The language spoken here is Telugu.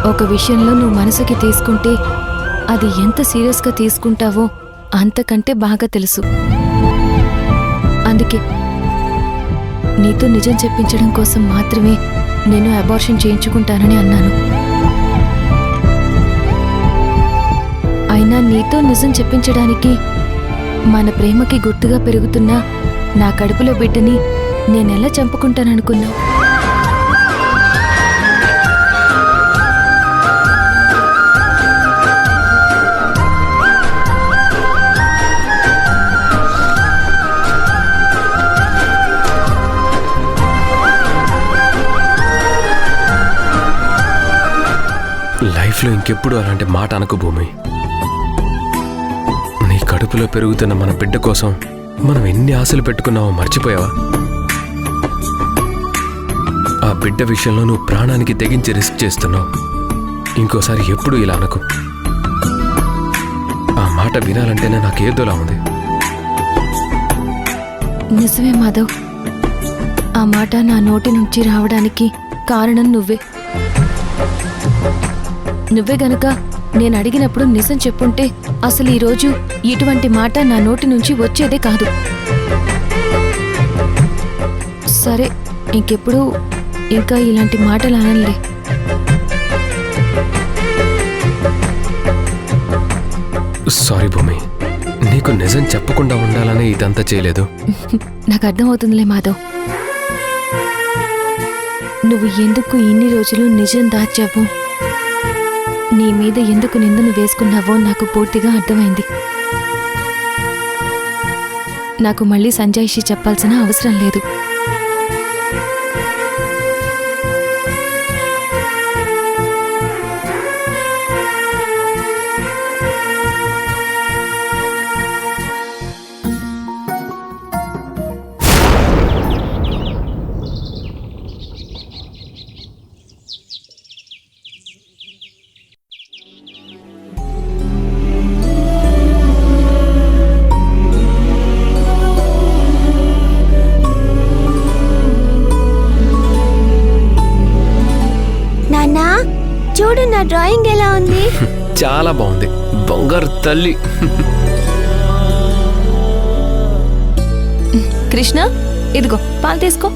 ఒక విషయంలో నువ్వు మనసుకి తీసుకుంటే అది ఎంత సీరియస్గా తీసుకుంటావో అంతకంటే బాగా తెలుసు. అందుకే నీతో నిజం చెప్పించడం కోసం మాత్రమే నేను అబార్షన్ చేయించుకుంటానని అన్నాను. అయినా నీతో నిజం చెప్పించడానికి మన ప్రేమకి గుర్తుగా పెరుగుతున్న నా కడుపులో బిడ్డని నేనెలా చంపుకుంటాననుకున్నావు? లైఫ్లో ఇంకెప్పుడు అలాంటి మాట అనకు భూమి. నీ కడుపులో పెరుగుతున్న మన బిడ్డ కోసం మనం ఎన్ని ఆశలు పెట్టుకున్నావో మర్చిపోయావా? ఆ బిడ్డ విషయంలో నువ్వు ప్రాణానికి తెగించి రిస్క్ చేస్తున్నావు. ఇంకోసారి ఎప్పుడు ఇలా అనకు. ఆ మాట వినాలంటేనే నాకేదోలా ఉంది. నిజమే మాధవ్, ఆ మాట నా నోటి నుంచి రావడానికి కారణం నువ్వే గనక నేను అడిగినప్పుడు నిజం చెప్పుంటే అసలు ఈరోజు ఇటువంటి మాట నా నోటి నుంచి వచ్చేదే కాదు. సరే, ఇంకెప్పుడు ఇంకా ఇలాంటి మాటలు అనలే. సారీ భూమి, నీకు నిజం చెప్పకుండా ఉండాలని ఇదంతా చేయలేదు. నాకు అర్థమవుతుందిలే మాధవ్, నువ్వు ఎందుకు ఇన్ని రోజులు నిజం దాచావు, నీ మీద ఎందుకు నిందను వేసుకున్నావో నాకు పూర్తిగా అర్థమైంది. నాకు మళ్ళీ సంజాయిషి చెప్పాల్సిన అవసరం లేదు. చూడు, నా డ్రాయింగ్ ఎలా ఉంది? చాలా బాగుంది, బంగారు తల్లి. కృష్ణ, ఇదిగో పాలు తీసుకో.